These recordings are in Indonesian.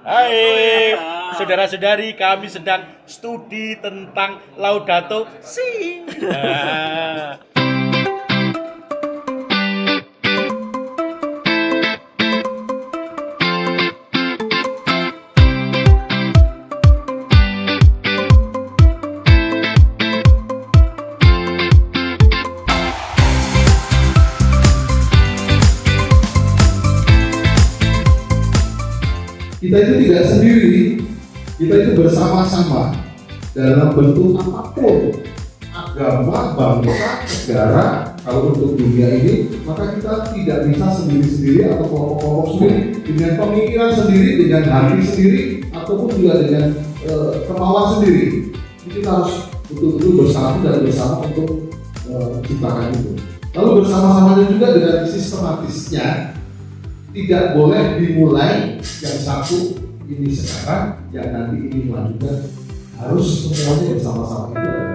Hai, saudara-saudari, kami sedang studi tentang Laudato Si. Kita itu tidak sendiri, kita itu bersama-sama dalam bentuk apapun, agama, bangsa, negara. Kalau untuk dunia ini, maka kita tidak bisa sendiri-sendiri atau kelompok-kelompok sendiri, dengan pemikiran sendiri, dengan hati sendiri, ataupun juga dengan kemauan sendiri. Kita harus betul-betul bersatu dan bersama untuk menciptakan itu. Lalu bersama-samanya juga dengan sistematisnya. Tidak boleh dimulai yang satu ini sekarang, yang nanti ini melanjutkan. Harus semuanya bersama-sama itu ada.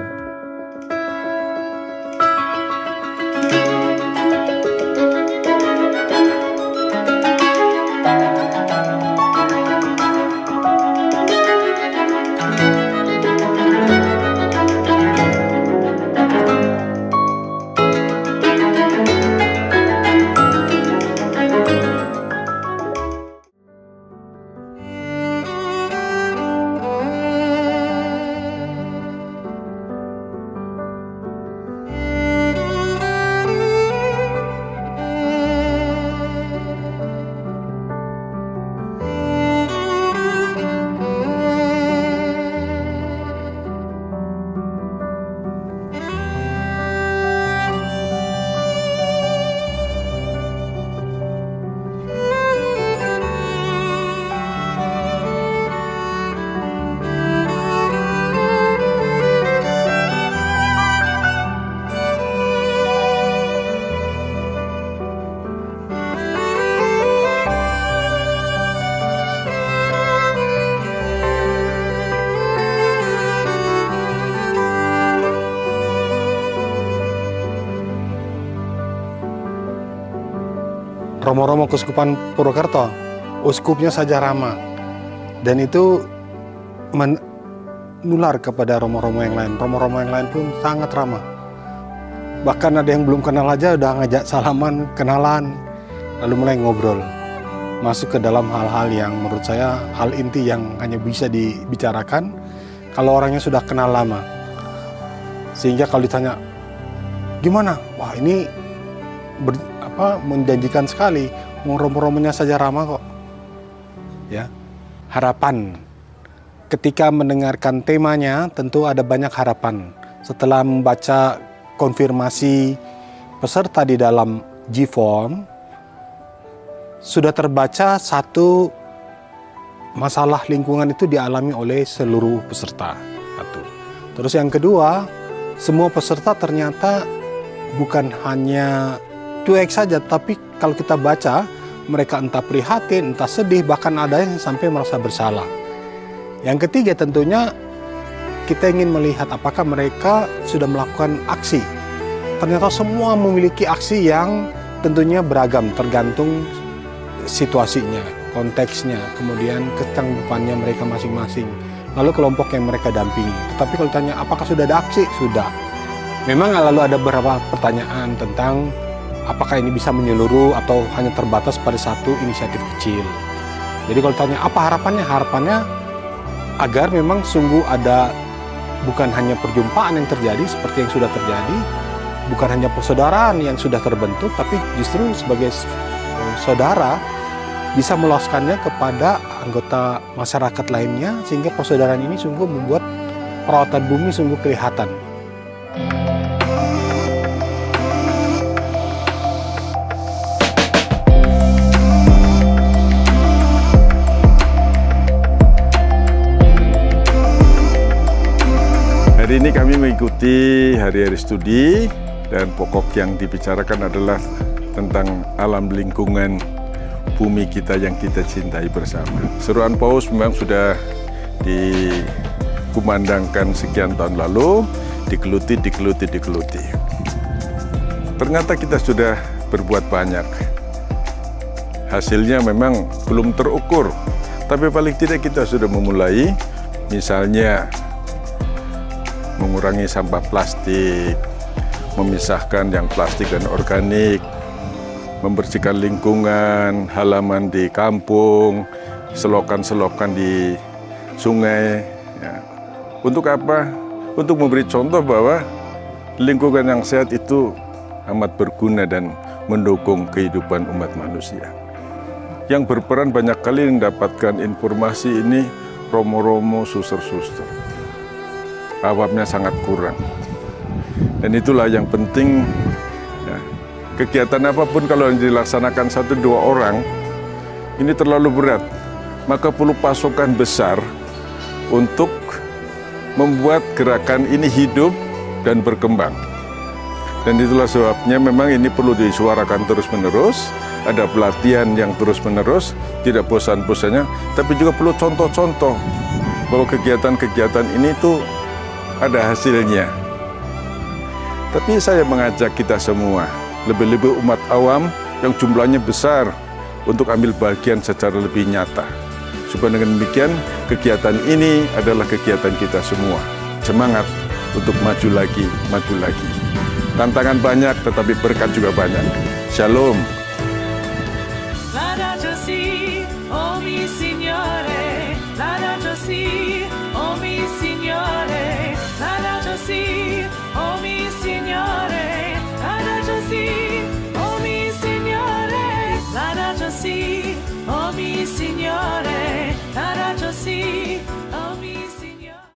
Romo-romo Keuskupan Purwokerto, uskupnya saja ramah, dan itu menular kepada romo-romo yang lain. Romo-romo yang lain pun sangat ramah. Bahkan ada yang belum kenal aja udah ngajak salaman, kenalan, lalu mulai ngobrol. Masuk ke dalam hal-hal yang menurut saya hal inti yang hanya bisa dibicarakan kalau orangnya sudah kenal lama. Sehingga kalau ditanya, gimana? Wah, ini menjanjikan sekali, romo-romonya saja ramah kok. Ya, harapan. Ketika mendengarkan temanya, tentu ada banyak harapan. Setelah membaca konfirmasi peserta di dalam G-Form, sudah terbaca satu masalah lingkungan itu dialami oleh seluruh peserta. Satu. Terus yang kedua, semua peserta ternyata bukan hanya cuek saja, tapi kalau kita baca, mereka entah prihatin, entah sedih, bahkan ada yang sampai merasa bersalah. Yang ketiga tentunya kita ingin melihat apakah mereka sudah melakukan aksi. Ternyata semua memiliki aksi yang tentunya beragam, tergantung situasinya, konteksnya, kemudian ketanggupannya mereka masing-masing. Lalu kelompok yang mereka dampingi. Tetapi kalau ditanya apakah sudah ada aksi? Sudah. Memang lalu ada beberapa pertanyaan tentang apakah ini bisa menyeluruh atau hanya terbatas pada satu inisiatif kecil. Jadi kalau tanya apa harapannya? Harapannya agar memang sungguh ada bukan hanya perjumpaan yang terjadi seperti yang sudah terjadi, bukan hanya persaudaraan yang sudah terbentuk, tapi justru sebagai saudara bisa meluaskannya kepada anggota masyarakat lainnya, sehingga persaudaraan ini sungguh membuat perawatan bumi sungguh kelihatan. Hari ini kami mengikuti hari-hari studi dan pokok yang dibicarakan adalah tentang alam lingkungan bumi kita yang kita cintai bersama. Seruan Paus memang sudah dikumandangkan sekian tahun lalu, dikeluti. Ternyata kita sudah berbuat banyak. Hasilnya memang belum terukur, Tapi paling tidak kita sudah memulai, misalnya mengurangi sampah plastik, memisahkan yang plastik dan organik, membersihkan lingkungan, halaman di kampung, selokan-selokan di sungai. Ya. Untuk apa? Untuk memberi contoh bahwa lingkungan yang sehat itu amat berguna dan mendukung kehidupan umat manusia. Yang berperan banyak kali mendapatkan informasi ini romo-romo, suster-suster. Awamnya sangat kurang. Dan itulah yang penting, ya, kegiatan apapun kalau dilaksanakan 1-2 orang, ini terlalu berat. Maka perlu pasukan besar untuk membuat gerakan ini hidup dan berkembang. Dan itulah sebabnya memang ini perlu disuarakan terus-menerus, ada pelatihan yang terus-menerus, tidak bosan-bosannya, tapi juga perlu contoh-contoh bahwa kegiatan-kegiatan ini tuh ada hasilnya. Tapi saya mengajak kita semua, lebih-lebih umat awam yang jumlahnya besar, untuk ambil bagian secara lebih nyata. Supaya dengan demikian, kegiatan ini adalah kegiatan kita semua. Semangat untuk maju lagi, maju lagi. Tantangan banyak, tetapi berkat juga banyak. Shalom.